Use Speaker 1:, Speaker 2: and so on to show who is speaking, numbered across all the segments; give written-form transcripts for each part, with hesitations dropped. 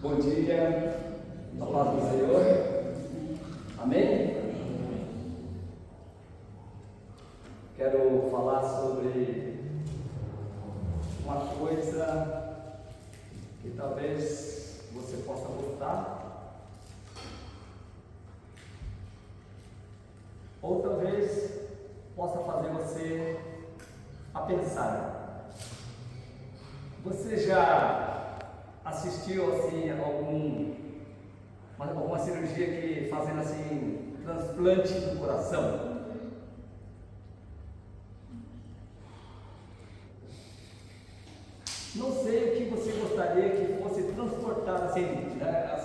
Speaker 1: Bom dia, a paz do Senhor, amém? Quero falar sobre uma coisa que talvez você possa gostar, ou talvez possa fazer você a pensar. Você já assistiu assim alguma cirurgia que fazendo assim transplante do coração? Não sei o que você gostaria que fosse transportado assim, né,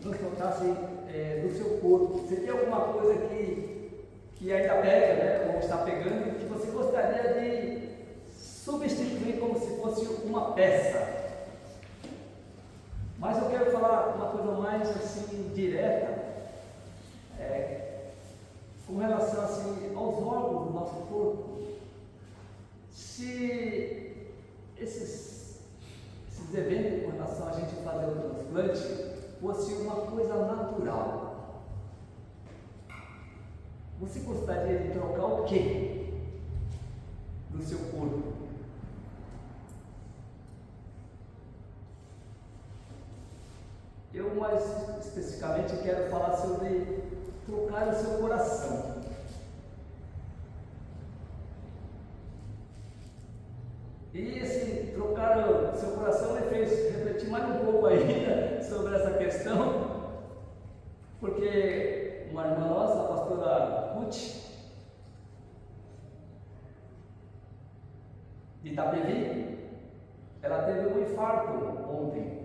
Speaker 1: transportasse do seu corpo. Você tem alguma coisa que ainda pega, né, ou está pegando, que você gostaria de substituir como se fosse uma peça? Mas eu quero falar uma coisa mais assim direta, com relação assim aos órgãos do nosso corpo. Se esses eventos com relação a gente fazer o transplante fosse uma coisa natural, você gostaria de trocar o que no seu corpo? Eu mais especificamente quero falar sobre trocar o seu coração. E esse trocar o seu coração me fez refletir mais um pouco ainda sobre essa questão, porque uma irmã nossa, a pastora Ruth, de Itapevi, ela teve um infarto ontem.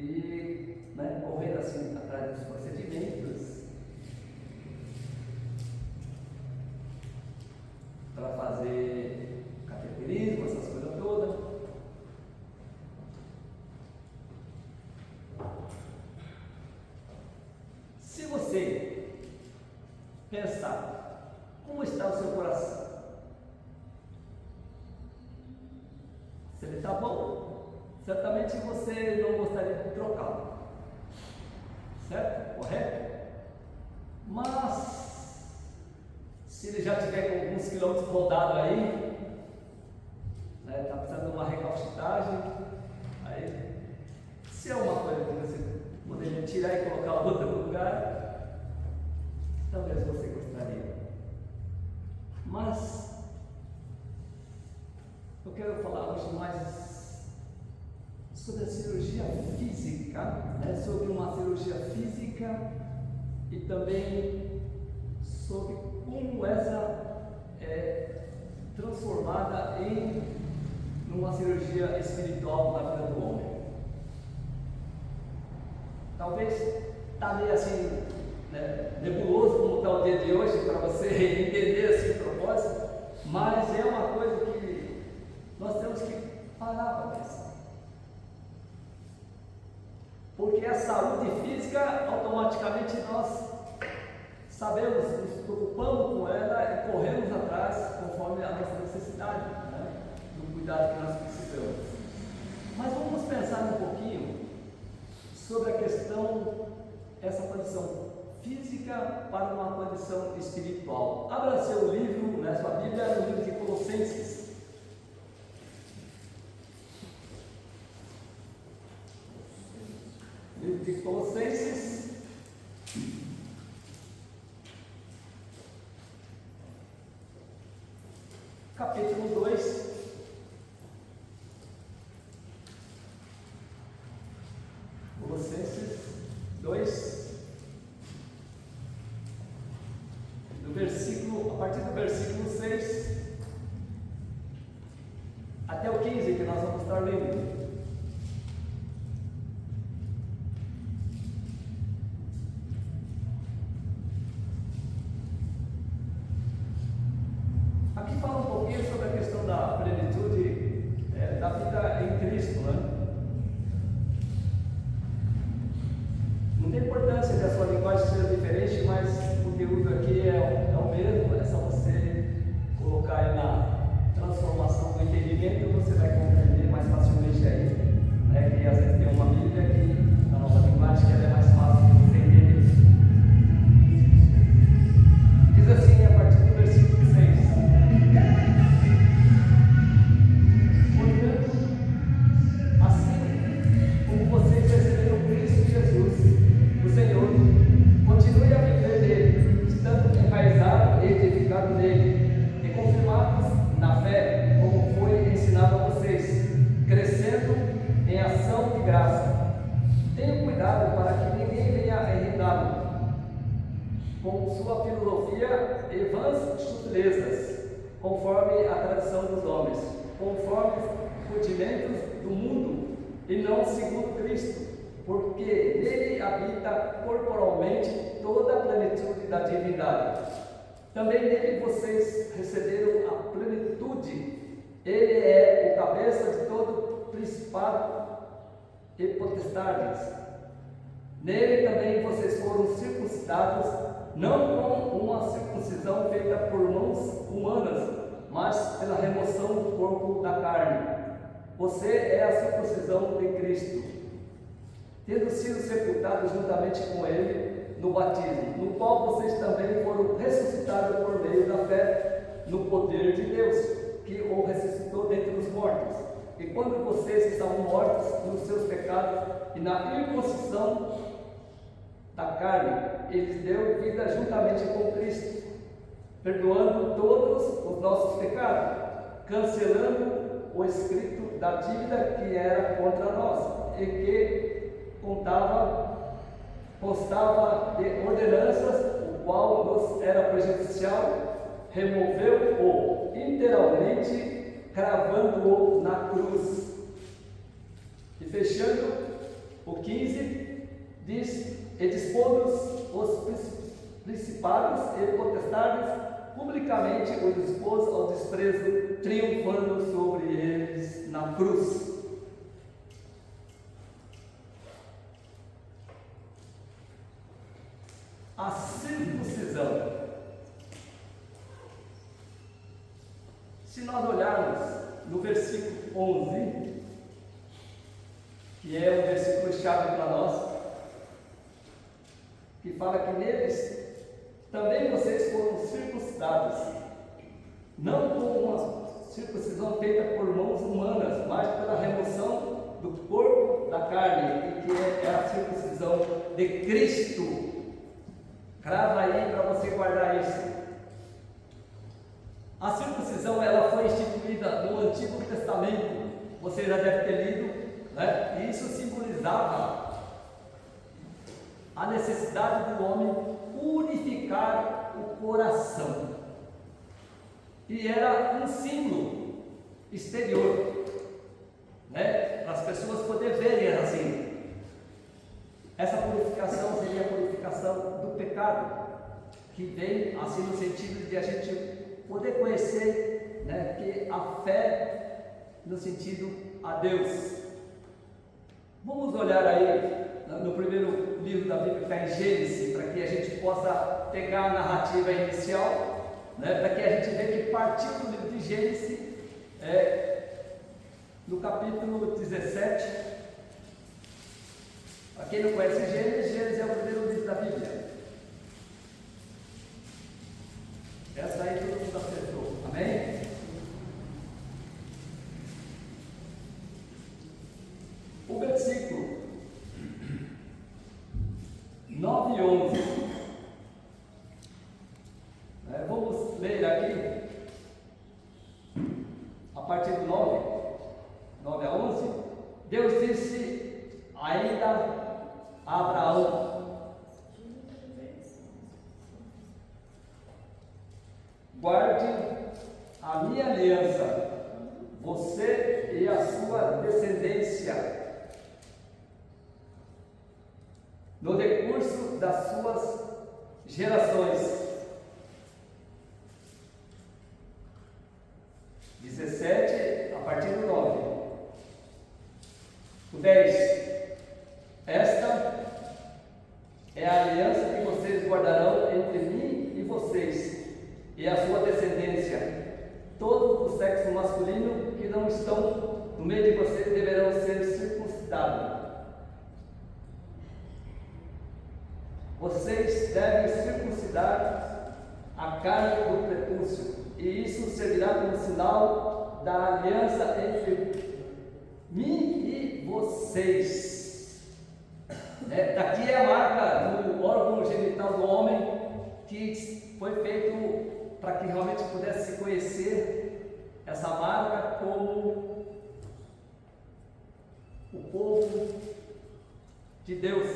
Speaker 1: E correndo assim atrás dos procedimentos para fazer cateterismo, essas coisas todas. Se você pensar como está o seu coração, se ele está bom, certamente você não gostaria de trocá-lo, certo? Correto? Mas se ele já tiver com alguns quilômetros rodados aí, está precisando de uma recalcitragem, aí se é uma coisa que você poderia tirar e colocar outra no lugar, talvez você gostaria. Mas eu quero falar hoje mais sobre a cirurgia física, sobre uma cirurgia física e também sobre como essa é transformada em uma cirurgia espiritual na vida do homem. Talvez está meio assim, nebuloso como está o dia de hoje para você entender assim o propósito, mas é uma coisa que nós temos que parar para pensar. Porque a saúde física, automaticamente nós sabemos, nos preocupamos com ela e corremos atrás conforme a nossa necessidade, do cuidado que nós precisamos. Mas vamos pensar um pouquinho sobre a questão, essa condição física para uma condição espiritual. Abra seu livro, sua Bíblia, no livro de Colossenses. Livro de Colossenses, capítulo 2, Colossenses 2, a partir do versículo 6 até o 15, que nós vamos estar lendo. Sobre a questão da plenitude da vida em Cristo, Não tem importância que a sua linguagem seja diferente, mas o conteúdo aqui é o mesmo, é só você colocar aí na transformação do entendimento, você vai compreender mais facilmente aí sutilezas, conforme a tradição dos homens, conforme os rudimentos do mundo, e não segundo Cristo, porque nele habita corporalmente toda a plenitude da divindade. Também nele vocês receberam a plenitude. Ele é o cabeça de todo principado e potestades. Nele também vocês foram circuncidados, não com uma circuncisão feita por mãos humanas, mas pela remoção do corpo da carne. Você é a circuncisão de Cristo, tendo sido sepultados juntamente com Ele no batismo, no qual vocês também foram ressuscitados por meio da fé no poder de Deus, que o ressuscitou dentre os mortos. E quando vocês estavam mortos nos seus pecados e na incircuncisão da carne, Ele deu vida juntamente com Cristo, perdoando todos os nossos pecados, cancelando o escrito da dívida que era contra nós e que constava de ordenanças, o qual nos era prejudicial, removeu-o inteiramente, cravando-o na cruz. E fechando o 15, diz: e dispôs os principados e potestades, publicamente os expôs ao desprezo, triunfando sobre eles na cruz. A circuncisão. Se nós olharmos no versículo 11, que é um versículo chave para nós, que fala que neles também vocês foram circuncidados, não com uma circuncisão feita por mãos humanas, mas pela remoção do corpo da carne, e que é a circuncisão de Cristo. Crava aí para você guardar isso. A circuncisão ela foi instituída no Antigo Testamento, você já deve ter lido, né? E isso simbolizava a necessidade do homem purificar o coração, e era um símbolo exterior, né? Para as pessoas poderem verem assim. Essa purificação seria a purificação do pecado, que vem assim no sentido de a gente poder conhecer, né, que a fé no sentido a Deus. Vamos olhar aí no primeiro livro da Bíblia, que está em Gênesis, para que a gente possa pegar a narrativa inicial, né, para que a gente veja que partiu do livro de Gênesis, no capítulo 17. Para quem não conhece Gênesis é o primeiro livro da Bíblia. Essa aí todo mundo acertou, amém? O versículo 9 e 11. Vamos ler aqui, a partir do 9 a 11. Deus disse ainda a Abraão: guarde a minha aliança, você e a sua descendência, no decurso das suas gerações. 17, a partir do 9. O 10. Esta é a aliança que vocês guardarão entre mim e vocês e a sua descendência. Todos do sexo masculino que não estão no meio de vocês deverão ser circuncidados. Vocês devem circuncidar a carne do prepúcio, e isso servirá como sinal da aliança entre mim e vocês. Daqui é a marca do órgão genital do homem, que foi feito para que realmente pudesse se conhecer essa marca como o povo de Deus.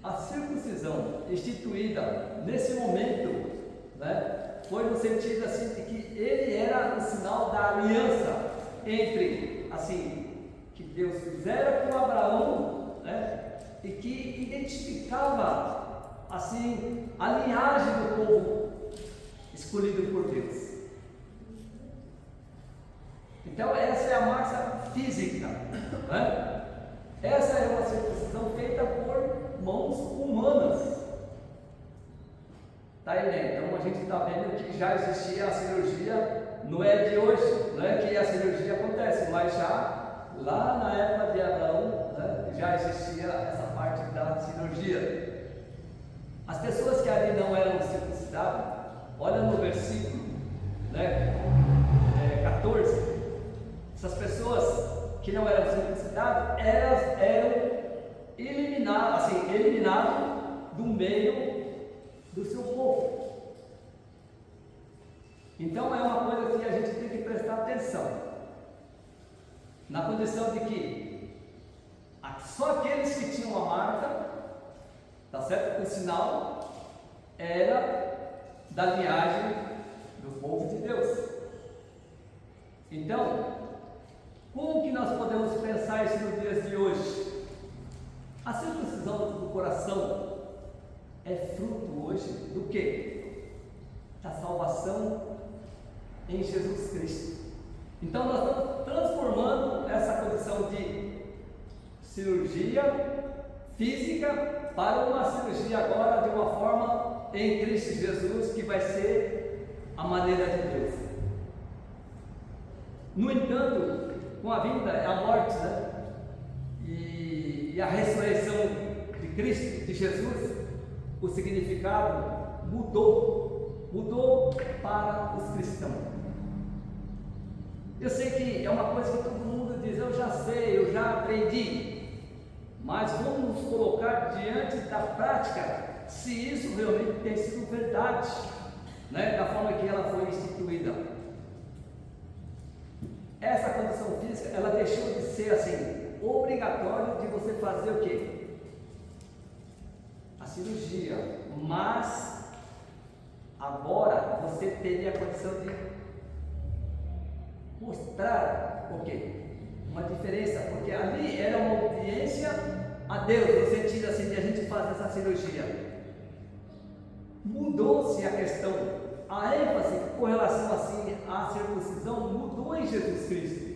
Speaker 1: A circuncisão instituída nesse momento, né, foi no sentido assim de que ele era o sinal da aliança entre, assim, que Deus fizera com Abraão, né, e que identificava, assim, a linhagem do povo escolhido por Deus. Então essa é a marca física, né? Essa é uma circuncisão feita por mãos humanas. Tá aí, né? Então a gente está vendo que já existia a cirurgia, não é de hoje, não é que a cirurgia acontece, mas já lá na época de Abraão, né, já existia essa parte da cirurgia. As pessoas que ali não eram circuncidadas, olha no versículo, né, 14, essas pessoas que não eram circuncidadas, elas eram eliminadas do meio do seu povo. Então é uma coisa que a gente tem que prestar atenção, na condição de que só aqueles que tinham a marca, tá certo? O sinal era da linhagem do povo de Deus. Então, como que nós podemos pensar isso nos dias de hoje? A circuncisão do coração é fruto hoje do quê? Da salvação em Jesus Cristo. Então nós estamos transformando essa condição de cirurgia física para uma cirurgia agora de uma forma em Cristo Jesus, que vai ser a maneira de Deus. No entanto, com a vinda, a morte, né, e a ressurreição de Cristo, de Jesus, o significado mudou para os cristãos. Eu sei que é uma coisa que todo mundo diz, eu já sei, eu já aprendi, mas vamos nos colocar diante da prática, se isso realmente tem sido verdade, né, da forma que ela foi instituída. Essa condição física, ela deixou de ser assim, obrigatório de você fazer o quê? A cirurgia, mas agora você teria a condição de mostrar o quê? Uma diferença, porque ali era uma obediência a Deus, no sentido assim de a gente fazer essa cirurgia. Mudou-se a questão, a ênfase com relação assim à circuncisão mudou em Jesus Cristo.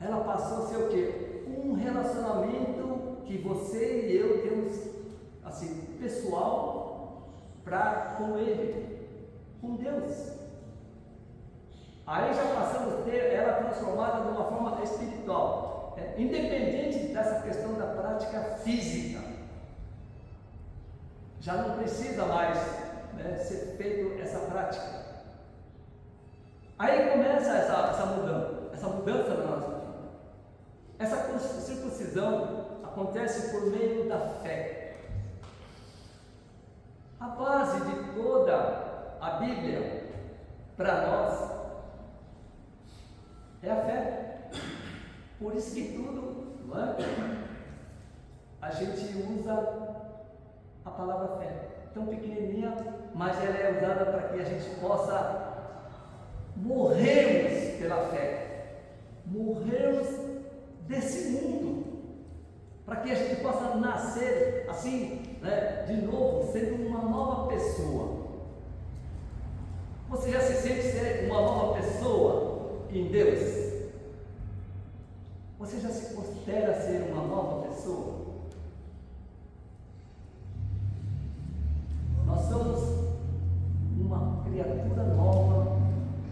Speaker 1: Ela passou a ser o quê? Um relacionamento que você e eu temos assim, pessoal, com Ele, com Deus. Aí já passamos a ter ela transformada de uma forma espiritual, independente dessa questão da prática física. Já não precisa mais, né, ser feito essa prática. Aí começa essa mudança na nossa vida. Essa circuncisão acontece por meio da fé. A base de toda a Bíblia para nós é a fé. Por isso que tudo, não é? A gente usa a palavra fé, tão pequenininha, mas ela é usada para que a gente possa morrermos pela fé, morrermos desse mundo, para que a gente possa nascer assim, né, de novo, sendo uma nova pessoa. Você já se sente ser uma nova pessoa em Deus? Você já se considera ser uma nova pessoa? Nós somos uma criatura nova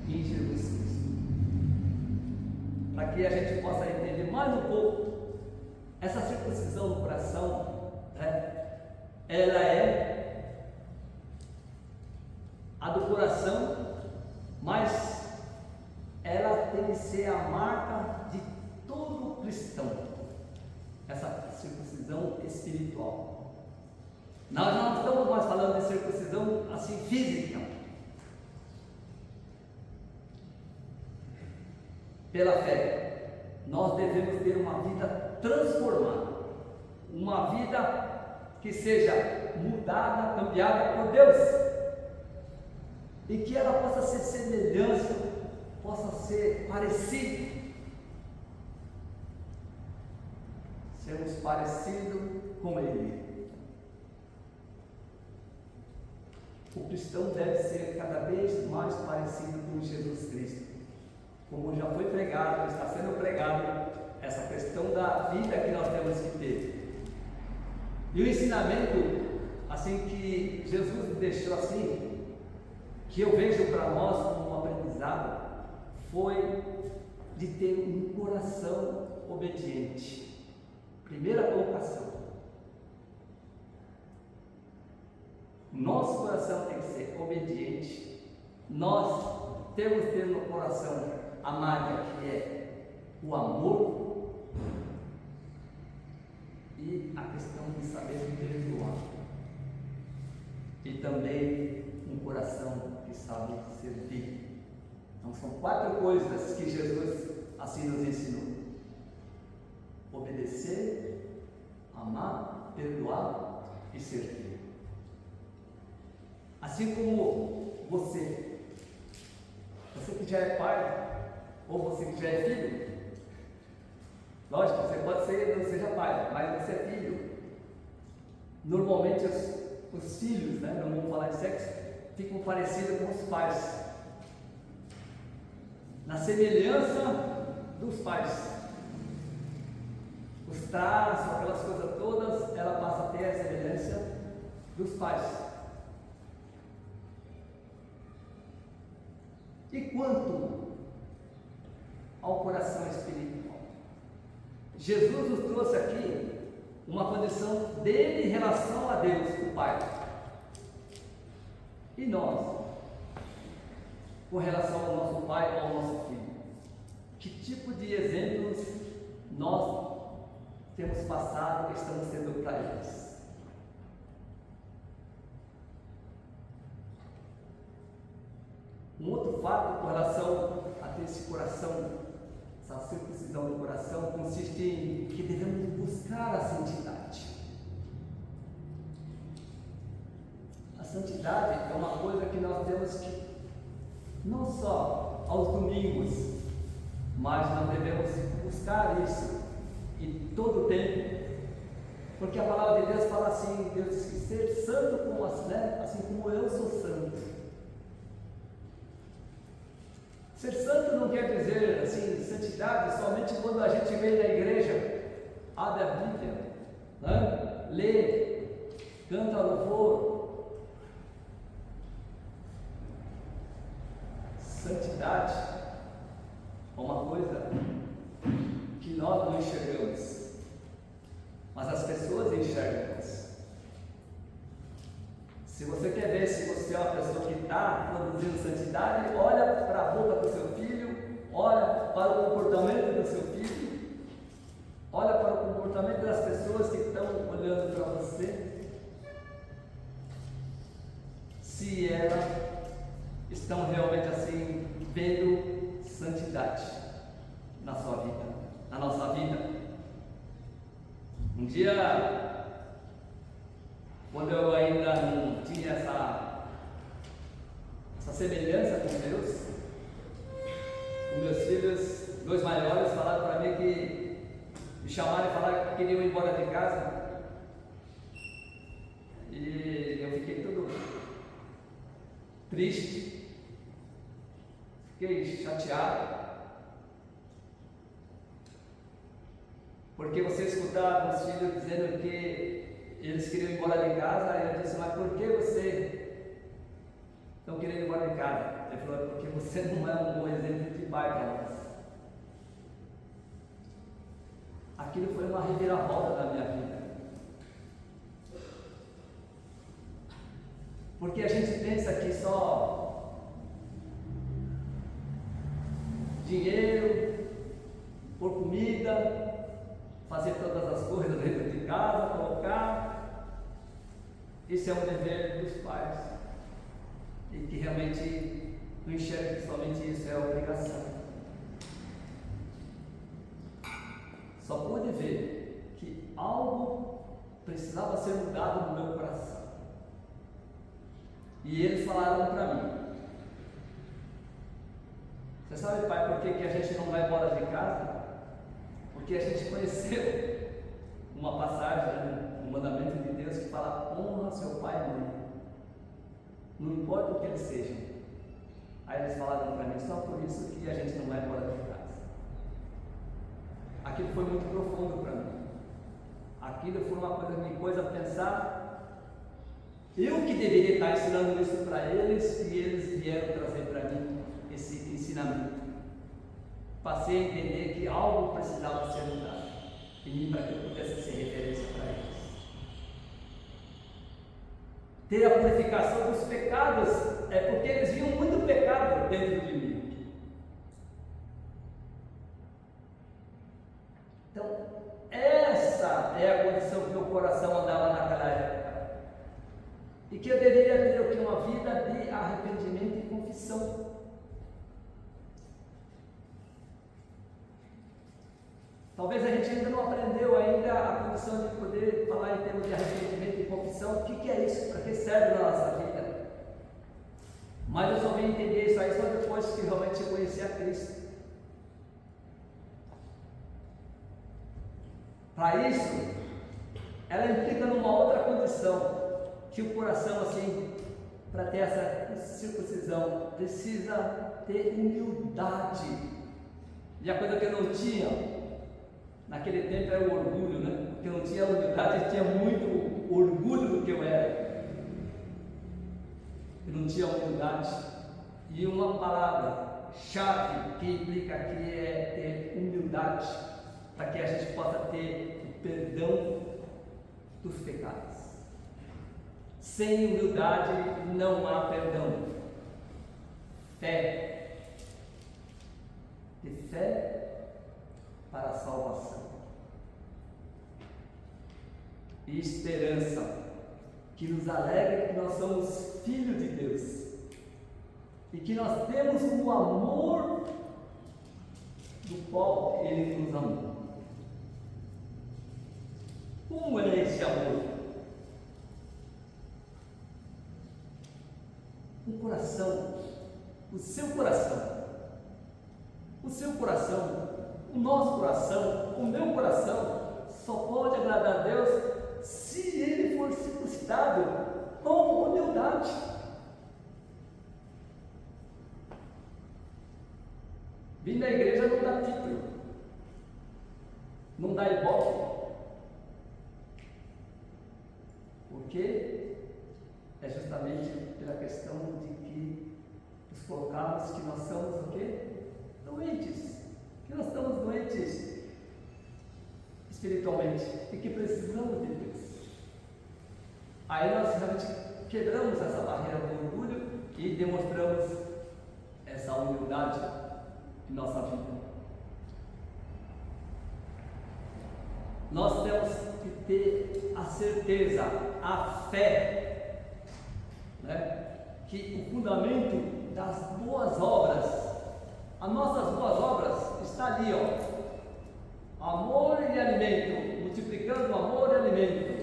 Speaker 1: em Jesus Cristo. Para que a gente possa entender mais um pouco, essa circuncisão do coração, né, ela é a do coração, mas ela tem que ser a marca de todo cristão, essa circuncisão espiritual. Nós não estamos mais falando de circuncisão assim física. Pela fé, nós devemos ter uma vida transformada, uma vida que seja mudada, cambiada por Deus, e que ela possa ser semelhança, possa ser parecida, sermos parecidos com Ele. O cristão deve ser cada vez mais parecido com Jesus Cristo, como já foi pregado, está sendo pregado, essa questão da vida que nós temos que ter. E o ensinamento, assim, que Jesus deixou assim, que eu vejo para nós como um aprendizado, foi de ter um coração obediente. Primeira colocação. Nosso coração tem que ser obediente. Nós temos que ter no coração a marca que é o amor e a questão de saber perdoar. E também um coração que sabe servir. Então são 4 coisas que Jesus assim nos ensinou: obedecer, amar, perdoar e servir. Assim como você que já é pai, ou você que já é filho, lógico, você pode ser, não seja pai, mas você é filho. Normalmente os filhos, né, não vamos falar de sexo, ficam parecidos com os pais, na semelhança dos pais. Os traços, aquelas coisas todas, ela passa a ter a semelhança dos pais. E quanto ao coração espiritual, Jesus nos trouxe aqui uma condição dele em relação a Deus, o Pai. E nós, com relação ao nosso pai ou ao nosso filho, que tipo de exemplos nós temos passado e estamos sendo para eles? Um outro fato com relação a ter esse coração, essa circuncisão do coração, consiste em que devemos buscar a santidade. A santidade é uma coisa que nós temos que, não só aos domingos, mas nós devemos buscar isso em todo o tempo, porque a palavra de Deus fala assim, Deus diz que ser santo como, né? Assim como eu sou santo. Ser santo não quer dizer assim, santidade somente quando a gente vem da igreja, abre a Bíblia, né? Lê, canta louvor. Santidade é uma coisa que nós não enxergamos, mas as pessoas enxergam isso. Se você quer ver se você é uma pessoa que está produzindo santidade, olha para a boca do seu filho, olha para o comportamento do seu filho, olha para o comportamento das pessoas que estão olhando para você, se elas estão realmente assim, vendo santidade na sua vida, na nossa vida. Um dia, quando eu ainda não tinha essa semelhança com Deus, os meus filhos, 2 maiores, falaram para mim que me chamaram e falaram que queriam ir embora de casa, e eu fiquei todo triste, fiquei chateado, porque você escutava os filhos dizendo que eles queriam ir embora de casa, e eu disse, mas por que você estão querendo ir embora de casa? Ele falou, porque você não é um bom exemplo de pai para nós. Aquilo foi uma reviravolta na minha vida. Porque a gente pensa que só dinheiro, por comida, fazer todas as coisas dentro de casa, colocar. Esse é um dever dos pais, e que realmente não enxerga que somente isso é obrigação. Só pude ver que algo precisava ser mudado no meu coração. E eles falaram para mim: você sabe, pai, por que a gente não vai embora de casa? Porque a gente conheceu uma passagem, um mandamento de Deus que fala: honra seu pai e mãe, não importa o que eles sejam. Aí eles falaram para mim: só por isso que a gente não vai embora de casa. Aquilo foi muito profundo para mim. Aquilo foi uma coisa que me pôs a pensar. Eu que deveria estar ensinando isso para eles, e eles vieram trazer para mim esse ensinamento. Passei a entender que algo precisava ser mudado em mim para que eu pudesse ser referência para eles. Ter a purificação dos pecados é porque eles viam muito pecado dentro de mim. Então, essa é a condição que o coração andava naquela época. E que eu deveria ter aqui uma vida de arrependimento e confissão. Talvez a gente ainda não aprendeu ainda a condição de poder falar em termos de arrependimento e confissão. O que é isso? Para que serve na nossa vida? Mas eu só vim entender isso aí só depois que realmente eu conheci a Cristo. Para isso, ela implica numa outra condição, que o coração, assim, para ter essa circuncisão, precisa ter humildade. E a coisa que eu não tinha naquele tempo era o orgulho, né? Porque eu não tinha humildade, eu tinha muito orgulho do que eu era. Eu não tinha humildade. E uma palavra-chave que implica aqui é ter humildade, para que a gente possa ter o perdão dos pecados. Sem humildade não há perdão. Fé. De fé para a salvação. E esperança, que nos alegra que nós somos filhos de Deus. E que nós temos o amor do qual Ele nos amou. Como é esse amor? Um coração, o seu coração, o nosso coração, o meu coração, só pode agradar a Deus se ele for circuncidado com humildade. Vir na igreja não dá título, não dá ibope. Por quê? É justamente pela questão de que nos colocamos que nós somos o quê? Doentes. Que nós estamos doentes espiritualmente e que precisamos de Deus. Aí nós realmente quebramos essa barreira do orgulho e demonstramos essa humildade em nossa vida. Nós temos que ter a certeza, a fé, né? Que o fundamento das boas obras, as nossas boas obras está ali, ó, amor e alimento, multiplicando amor e alimento.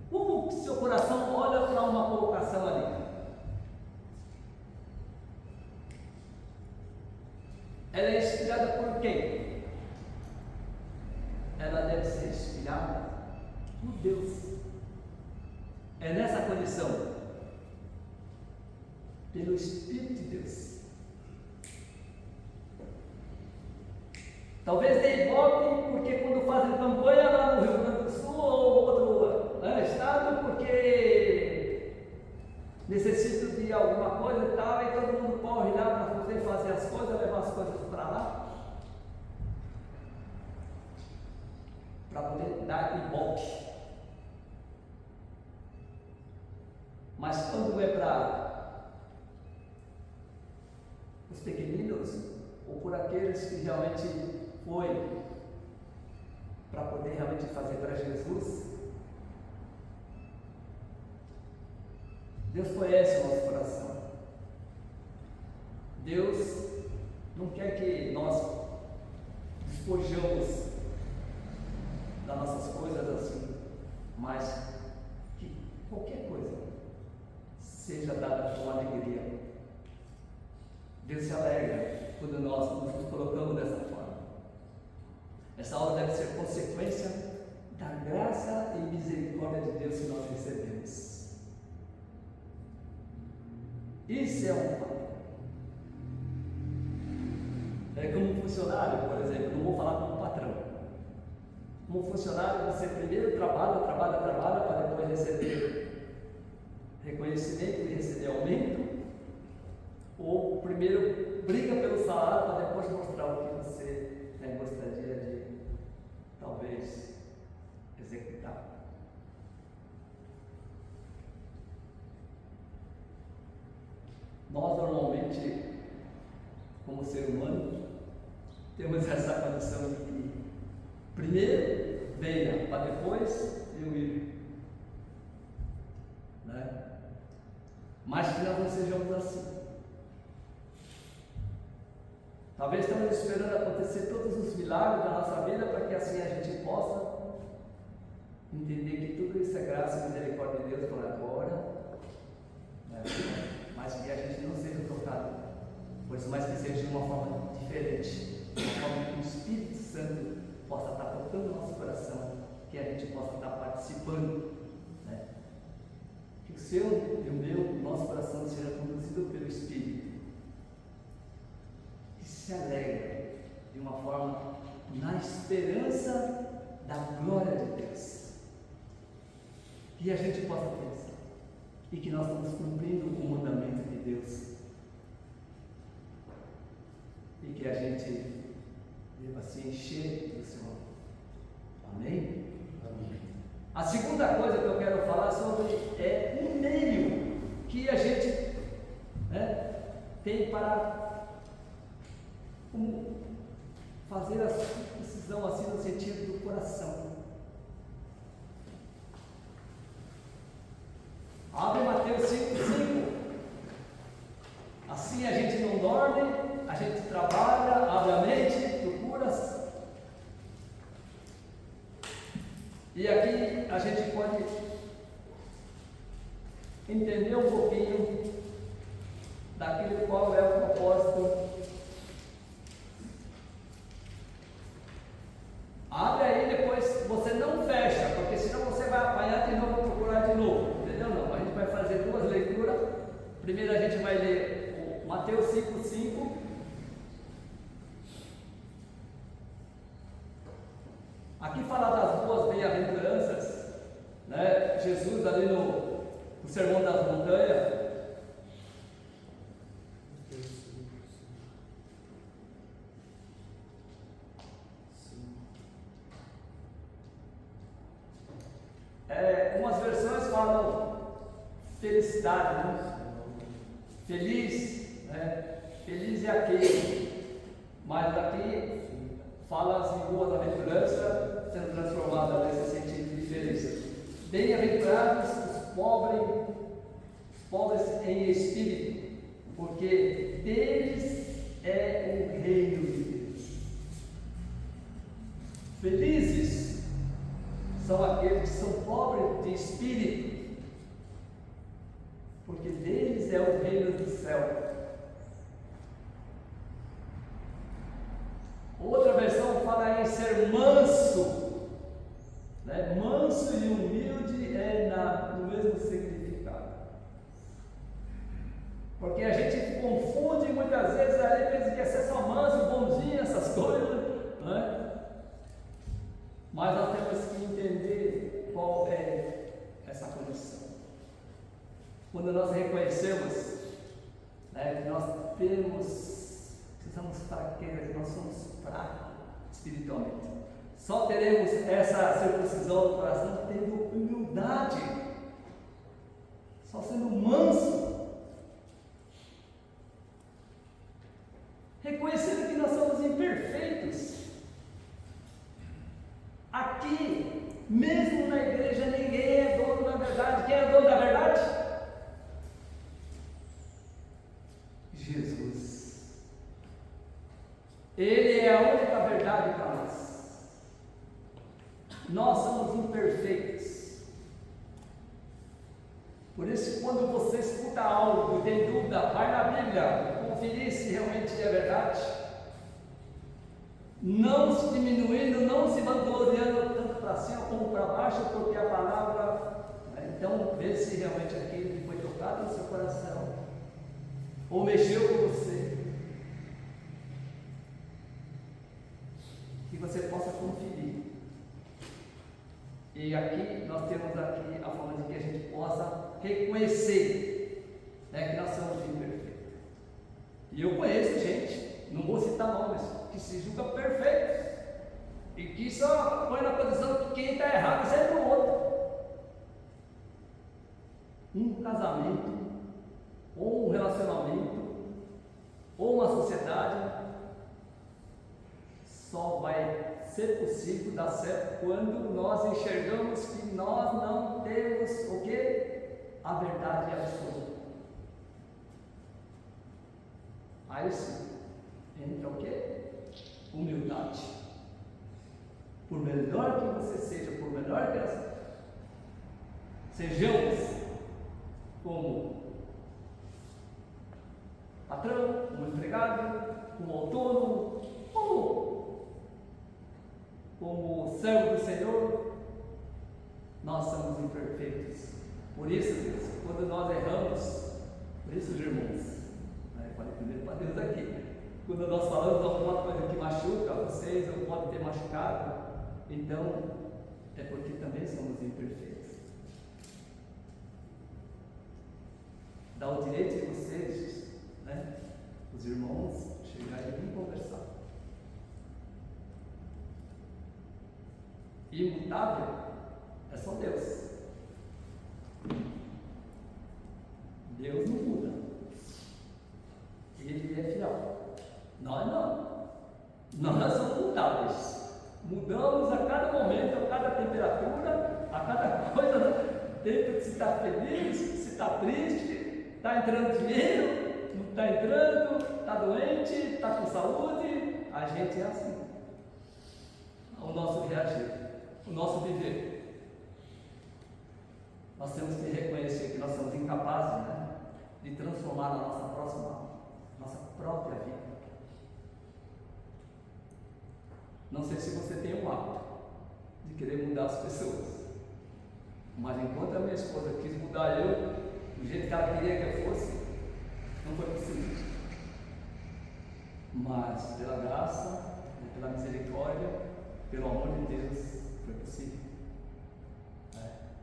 Speaker 1: Como que seu coração olha para uma colocação ali? Ela é inspirada por quem? Ela deve ser inspirada por Deus. É nessa condição, pelo Espírito de Deus. Talvez dê ibope, porque quando fazem campanha lá no Rio Grande do Sul ou outro estado, porque necessito de alguma coisa e tal, e todo mundo corre lá para poder fazer as coisas, levar as coisas para lá, para poder dar ibope. Mas quando é para os pequeninos, ou por aqueles que realmente foi para poder realmente fazer para Jesus, Deus conhece o nosso coração. Deus não quer que nós despojamos das nossas coisas assim, mas que qualquer coisa seja dada com alegria. Deus se alegra quando nós nos colocamos dessa forma. Essa obra deve ser consequência da graça e misericórdia de Deus que nós recebemos. Isso é um fato. É como funcionário, por exemplo, não vou falar como patrão. Como funcionário, você primeiro trabalha para depois receber reconhecimento e receber aumento, ou primeiro briga pelo salário para depois mostrar o que você gostaria de talvez executar. Nós normalmente, como ser humano, temos essa condição de que primeiro venha para depois eu ir, né? Mas que nós não sejamos assim. Talvez estamos esperando acontecer todos os milagres da nossa vida para que assim a gente possa entender que tudo isso é graça e misericórdia de Deus por agora, né? Mas que a gente não seja tocado por isso, mas que seja de uma forma diferente, de uma forma que o Espírito Santo possa estar tocando o nosso coração, que a gente possa estar participando, né? Que o seu e o meu, o nosso coração seja conduzido pelo Espírito, que se alegra de uma forma na esperança da glória de Deus, que a gente possa pensar e que nós estamos cumprindo o mandamento de Deus e que a gente deva se encher do seu amor. Amém? Amém. A segunda coisa que eu quero falar sobre é um meio que a gente tem para fazer a circuncisão assim no sentido do coração. Abre Mateus 5:5. Assim a gente não dorme, a gente trabalha, abre a mente, procura. E aqui a gente pode entender um pouquinho daquilo qual é o propósito. Abre aí, depois você não fecha, porque senão você vai apanhar de novo e procurar de novo. Entendeu? Não, a gente vai fazer duas leituras. Primeiro a gente vai ler o Mateus 5:5. Aqui fala das boas bem-aventuranças, né? Jesus ali no Sermão das Montanhas. Umas versões falam felicidade, né? Feliz, né? Feliz é aquele, mas aqui fala as boas aventuranças sendo transformadas nesse sentido de feliz. Bem-aventurados os pobres em espírito, porque deles é o reino de Deus. Felizes são aqueles que são pobres de espírito, porque deles é o reino do céu. Outra versão fala em ser manso, né? Manso e humilde no mesmo significado, porque a gente confunde muitas vezes ali, pensa que é ser só manso, bonzinho, essas coisas, né? Mas nós temos que entender qual é essa condição. Quando nós reconhecemos, né, que nós precisamos fraqueza, que nós somos fracos espiritualmente, só teremos essa circuncisão do coração tendo humildade, só sendo manso, reconhecendo que nós somos imperfeitos. Aqui, mesmo na igreja, ninguém é dono da verdade. Quem é dono da verdade? Jesus. Ele é a única verdade para nós. Nós somos imperfeitos. Por isso isso, quando você escuta algo e tem dúvida, vai na Bíblia, conferir se realmente é verdade. Não se diminuindo, não se vangloriando tanto para cima como para baixo, porque a palavra, né? Então, vê se realmente aquilo que foi tocado no seu coração, ou mexeu com você, que você possa conferir. E aqui, nós temos aqui a forma de que a gente possa reconhecer, né, que nós somos imperfeitos. E eu conheço gente, não vou citar nomes, que se julga perfeito e que só põe na posição que quem está errado é sempre o outro. Um casamento, ou um relacionamento, ou uma sociedade, só vai ser possível dar certo quando nós enxergamos que nós não temos o que? A verdade absoluta. Aí sim, entra o que? Humildade. Por melhor que você seja, por melhor que nós sejamos, como patrão, como empregado, como autônomo, ou como servo do Senhor, nós somos imperfeitos. Por isso, Deus, quando nós erramos, por isso, irmãos, falei primeiro para Deus aqui, quando nós falamos alguma coisa que machuca vocês, ou pode ter machucado, então é porque também somos imperfeitos. Dá o direito de vocês, né, os irmãos, chegarem e vir conversar. Imutável é só Deus. Deus não muda. Ele é fiel. Nós não. Nós somos mutáveis. Mudamos a cada momento, a cada temperatura, a cada coisa, né? Dentro de se está feliz, se está triste, está entrando dinheiro, não está entrando, está doente, está com saúde. A gente é assim. O nosso reagir, o nosso viver. Nós temos que reconhecer que nós somos incapazes, né, de transformar a nossa própria vida. Não sei se você tem um hábito de querer mudar as pessoas, mas enquanto a minha esposa quis mudar eu, do jeito que ela queria que eu fosse, não foi possível. Mas pela graça, pela misericórdia, pelo amor de Deus, foi possível.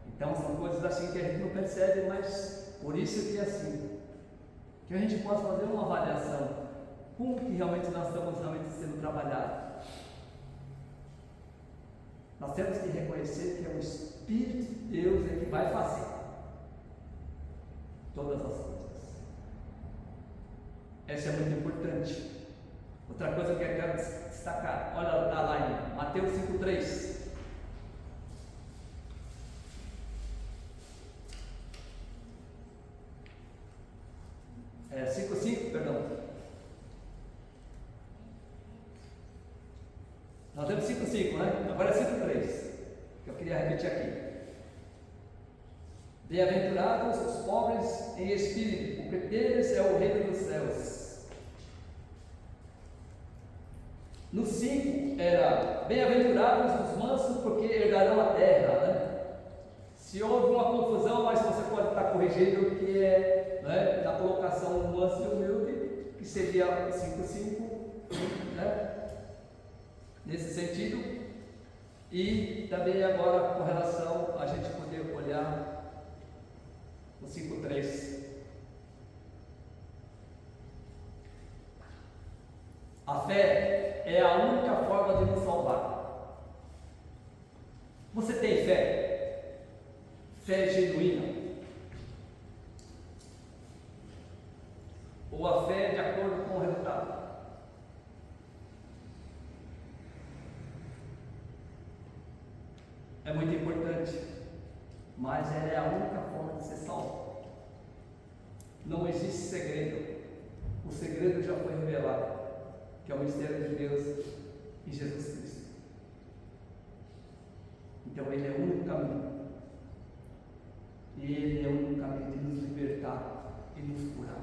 Speaker 1: Então são coisas assim que a gente não percebe, mas por isso que é assim. Que a gente possa fazer uma avaliação, como que realmente nós estamos sendo trabalhados. Nós temos que reconhecer que é o Espírito de Deus que vai fazer todas as coisas. Essa é muito importante. Outra coisa que eu quero destacar, olha, está lá em Mateus 5,3. É 5,5, perdão. Nós temos 5,5, né? Agora é 5,3, que eu queria repetir aqui. Bem-aventurados os pobres em espírito, porque deles é o reino dos céus. No 5 era bem-aventurados os mansos, porque herdarão a terra, né? Se houve uma confusão, mas você pode estar corrigindo que é, né, na colocação manso e humilde, que seria 5,5, né? Nesse sentido. E também agora com relação a gente poder olhar o 5,3. A fé é a única forma de nos salvar. Você tem fé? Fé genuína? Ou a fé de acordo com o resultado? É muito importante, mas ela é a única forma de ser salvo. Não existe segredo. O segredo já foi revelado, que é o mistério de Deus em Jesus Cristo. Então ele é o único caminho. E e Ele é o único caminho de nos libertar e nos curar.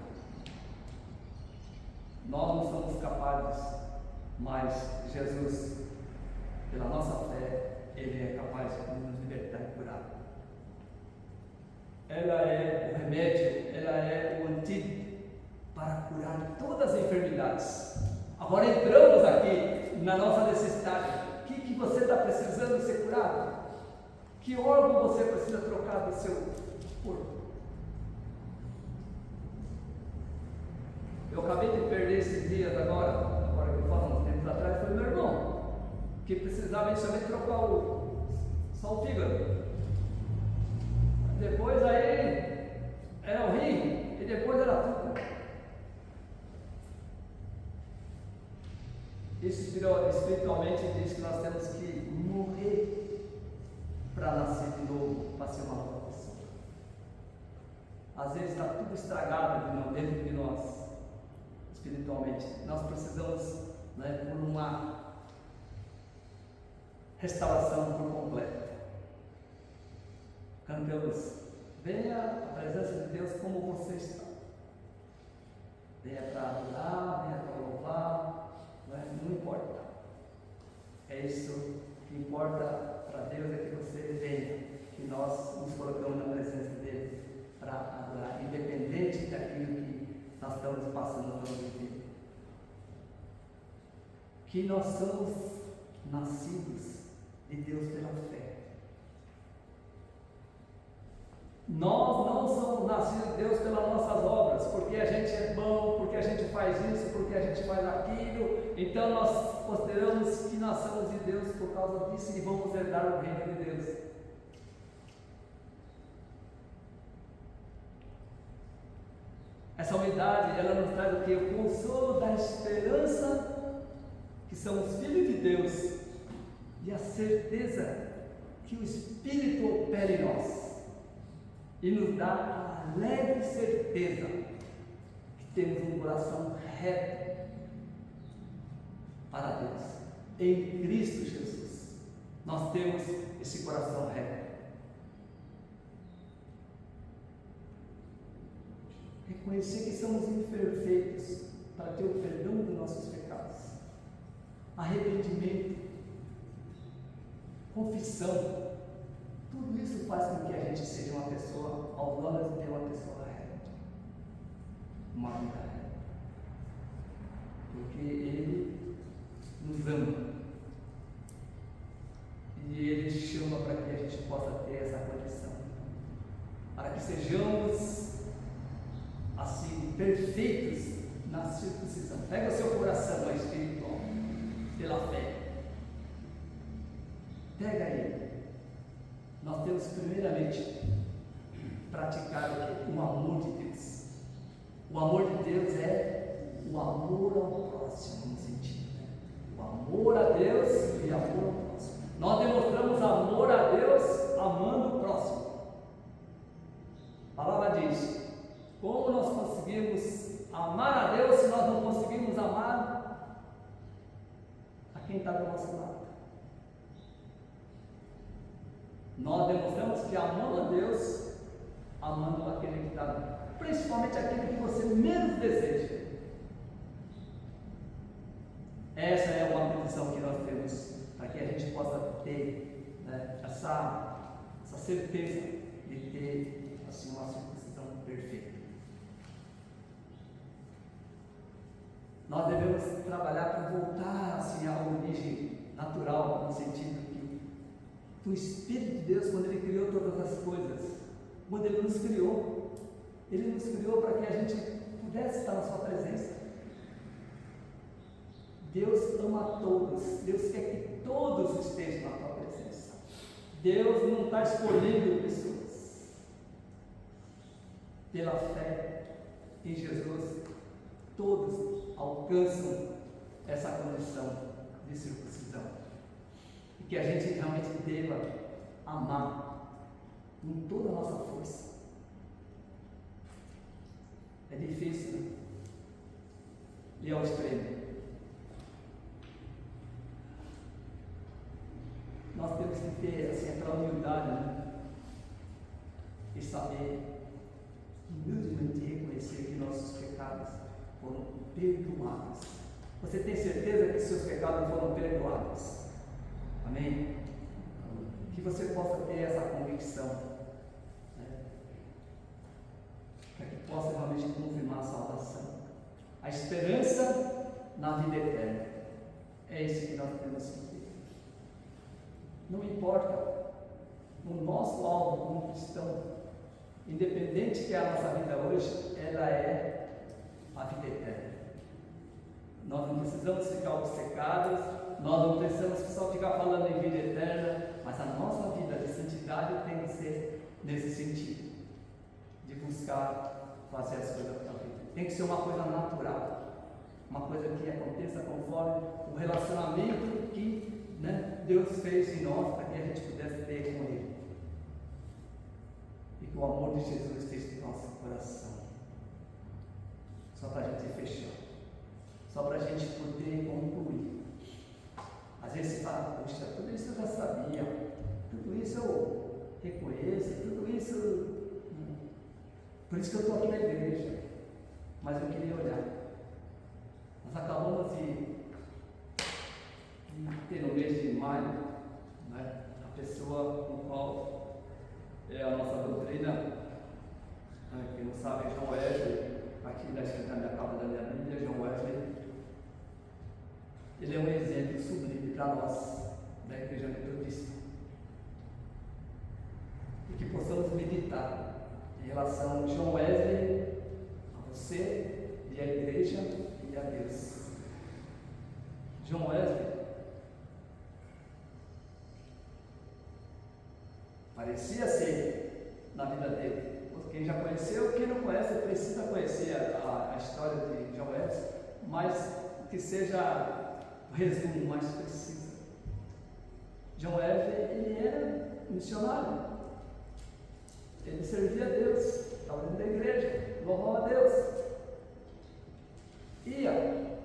Speaker 1: Nós não somos capazes, mas Jesus, pela nossa fé, Ele é capaz de nos libertar e curar. Ela é o remédio, ela é o antídoto para curar todas as enfermidades. Agora entramos aqui na nossa necessidade. O que você está precisando ser curado? Que órgão você precisa trocar do seu corpo? Eu acabei de perder esses dias agora que eu falo, uns tempos atrás, foi meu irmão, que precisava inicialmente trocar só o fígado. Depois aí era o rim, e depois era tudo. Espiritualmente diz que nós temos que morrer para nascer de novo, para ser uma nova pessoa. Às vezes está tudo estragado dentro de nós, espiritualmente. Nós precisamos, por uma restauração por completo. Cantamos, venha a presença de Deus como você está. Venha para adorar, venha para louvar. Não importa. É isso que importa para Deus, é que você venha, que nós nos colocamos na presença dele para adorar, independente daquilo que nós estamos passando pela vida. Que nós somos nascidos de Deus pela fé. Nós não somos nascidos de Deus pelas nossas obras, porque a gente é bom, porque a gente faz isso, porque a gente faz aquilo. Então nós consideramos que nós somos de Deus por causa disso e vamos herdar o reino de Deus. Essa unidade, ela nos traz o que? O consolo da esperança que somos filhos de Deus e a certeza que o Espírito opera em nós. E nos dá a alegre certeza que temos um coração reto para Deus. Em Cristo Jesus, nós temos esse coração reto. Reconhecer que somos imperfeitos para ter o perdão dos nossos pecados. Arrependimento, confissão. Tudo isso faz com que a gente seja uma pessoa, aos olhos de Deus, uma pessoa reta, uma vida reta, porque Ele nos ama e Ele chama para que a gente possa ter essa condição, para que sejamos assim perfeitos na circuncisão. Pega o seu coração espiritual pela fé, pega ele. Nós temos primeiramente praticar o amor de Deus. O amor de Deus é o amor ao próximo, no sentido, o amor a Deus e amor ao próximo. Nós demonstramos amor a Deus amando o próximo. A palavra diz: como nós conseguimos amar a Deus se nós não conseguimos amar a quem está do nosso lado? Nós demonstramos que amamos a Deus, amando aquele que está, principalmente aquele que você menos deseja. Essa é uma condição que nós temos, para que a gente possa ter essa certeza de ter assim, uma circuncisão perfeita. Nós devemos trabalhar para voltar assim, à origem natural, no sentido que o Espírito de Deus, quando Ele criou todas as coisas, quando Ele nos criou para que a gente pudesse estar na Sua presença. Deus ama a todos, Deus quer que todos estejam na Tua presença. Deus não está escolhendo pessoas. Pela fé em Jesus, todos alcançam essa condição de circuncisão. E que a gente realmente deva amar com toda a nossa força. É difícil, né? E ao extremo. Nós temos que ter assim, aquela humildade, né? E saber pecados foram perdoados. Você tem certeza que seus pecados foram perdoados? Amém? Que você possa ter essa convicção, né? Para que possa realmente confirmar a salvação, a esperança na vida eterna. É isso que nós temos que ter. Não importa o nosso alvo como cristão, independente que a nossa vida hoje, ela é a vida eterna. Nós não precisamos ficar obcecados, nós não precisamos só ficar falando em vida eterna, mas a nossa vida de santidade tem que ser nesse sentido, de buscar fazer as coisas para a vida. Tem que ser uma coisa natural, uma coisa que aconteça conforme o relacionamento que, né, Deus fez em nós para que a gente pudesse ter com Ele. E que o amor de Jesus esteja no nosso coração. Só para a gente fechar. Só para a gente poder concluir. Às vezes você fala, puxa, tudo isso eu já sabia, tudo isso eu reconheço, tudo isso. Por isso que eu estou aqui na igreja. Mas eu queria olhar. Nós acabamos de ter no mês de maio, né, a pessoa com qual é a nossa doutrina, né, quem não sabe, John Wesley, aqui na escrita da minha capa da minha Bíblia, John Wesley, ele é um exemplo sublime para nós, da Igreja Metodista. E que possamos meditar em relação a John Wesley, a você e a Igreja e a Deus. John Wesley parecia ser na vida dele. Quem já conheceu, quem não conhece, precisa conhecer a história de John Wesley, mas que seja o resumo mais preciso. John Wesley, ele era missionário, ele servia a Deus, estava dentro da igreja, louvava a Deus, ia.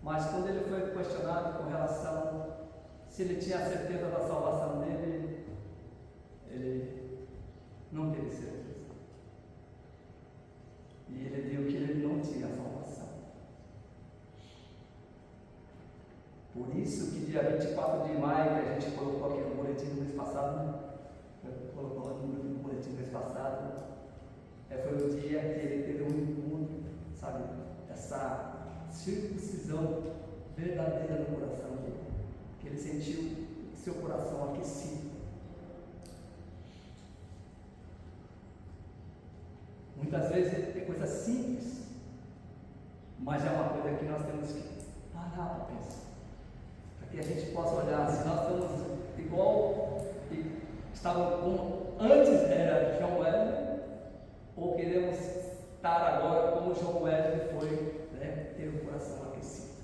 Speaker 1: Mas quando ele foi questionado com relação se ele tinha certeza da salvação dele, ele não teve certeza. E ele viu que ele não tinha salvação. Por isso que dia 24 de maio, que a gente colocou aqui no boletim do mês passado, né? Colocou no boletim do mês passado, foi o dia que ele teve um encontro, sabe? Essa circuncisão verdadeira no coração dele. Que ele sentiu seu coração aquecido. Muitas vezes é coisa simples, mas é uma coisa que nós temos que parar para pensar, para que a gente possa olhar se nós estamos igual e estávamos como antes era John Wesley, ou queremos estar agora como John Wesley foi, né, ter o coração aquecido.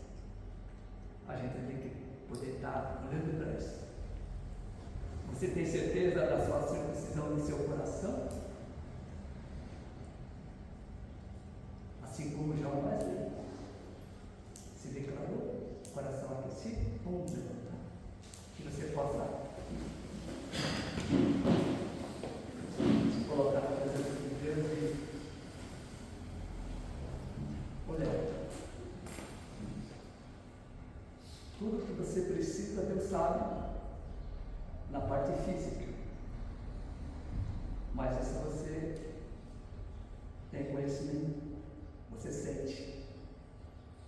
Speaker 1: A gente tem que poder estar olhando para isso. Você tem certeza da sua circuncisão no seu coração? Assim como John Wesley se declarou, coração aquecido, vamos levantar. Que você possa se colocar na presença de Deus e olhar. Tudo que você precisa, Deus sabe, na parte física. Mas isso você tem conhecimento, você sente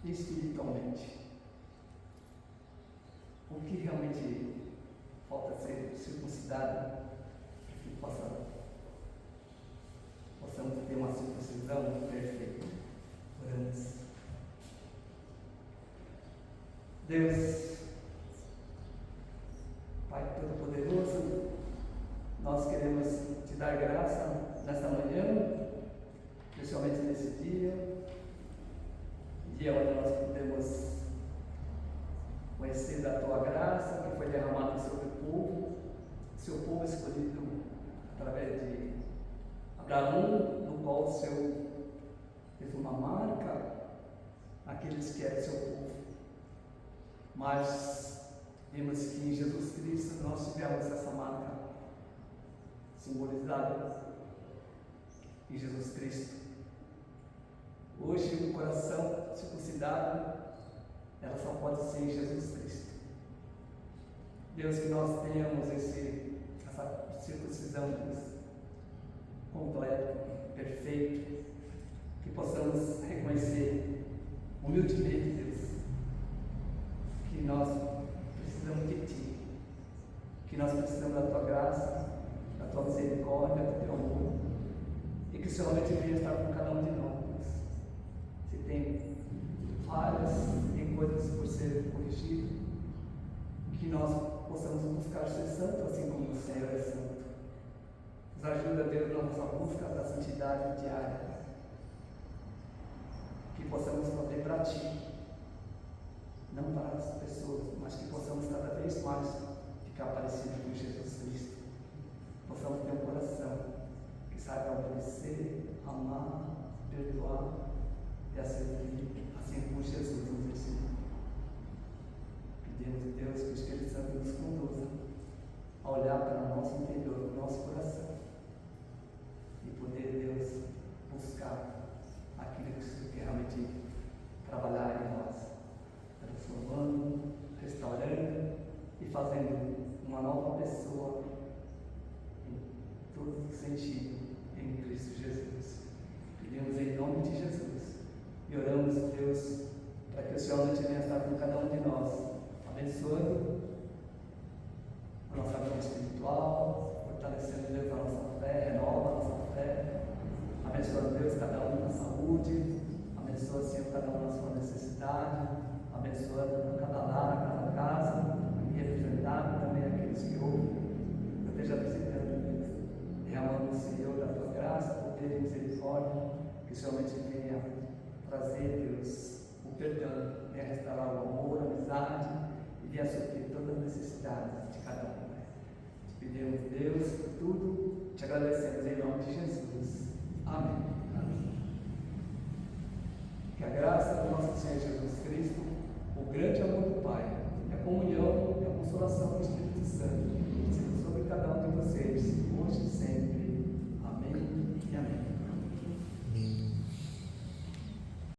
Speaker 1: espiritualmente. O que realmente falta ser circuncidado para que possamos ter uma circuncisão perfeita. Oramos. Deus, Pai Todo-Poderoso, nós queremos te dar graça nesta manhã, especialmente nesse dia onde nós podemos conhecer da tua graça que foi derramada sobre o povo, seu povo escolhido através de Abraão, no qual o Senhor fez uma marca àqueles que eram seu povo. Mas vimos que em Jesus Cristo nós tivemos essa marca simbolizada em Jesus Cristo. Hoje, o coração circuncidado, ela só pode ser em Jesus Cristo. Deus, que nós tenhamos essa circuncisão, Deus, completo, perfeito, que possamos reconhecer humildemente, Deus, que nós precisamos de Ti, que nós precisamos da Tua graça, da Tua misericórdia, do Teu amor, e que o Senhor realmente venha estar com cada um de nós, Deus. Se tem falhas, se tem coisas por ser corrigidas, que nós possamos buscar ser santo, assim como o Senhor é santo. Nos ajuda, Deus, na nossa busca da santidade diária, que possamos fazer para Ti, não para as pessoas, mas que possamos cada vez mais ficar parecidos com Jesus Cristo. Possamos ter um coração que saiba obedecer, amar, perdoar e a servir, assim como Jesus nos ensinou. Pedimos, Deus, que o Espírito Santo nos conduza a olhar para o nosso interior, o nosso coração, e poder, Deus, buscar aquilo que o Senhor quer realmente trabalhar em nós, transformando, restaurando e fazendo uma nova pessoa em todos os sentidos em Cristo Jesus. Pedimos em nome de Jesus e oramos, Deus, para que o Senhor não venha estar com cada um de nós, abençoando a nossa vida espiritual, fortalecendo, Deus, a nossa fé, renova a nossa fé, abençoando, Deus, cada um na saúde, abençoa, Senhor, cada um na sua necessidade, abençoando cada lar, cada casa, e representado também aqueles que ouvem, eu esteja visitando, Deus, derramando, Senhor, da Tua graça, poder e misericórdia, que somente venha trazer, Deus, o perdão, venha restaurar o amor, a amizade, e venha suprir todas as necessidades de cada um. Te pedimos, Deus, por tudo, te agradecemos em nome de Jesus. Amém. Amém. Que a graça do nosso Senhor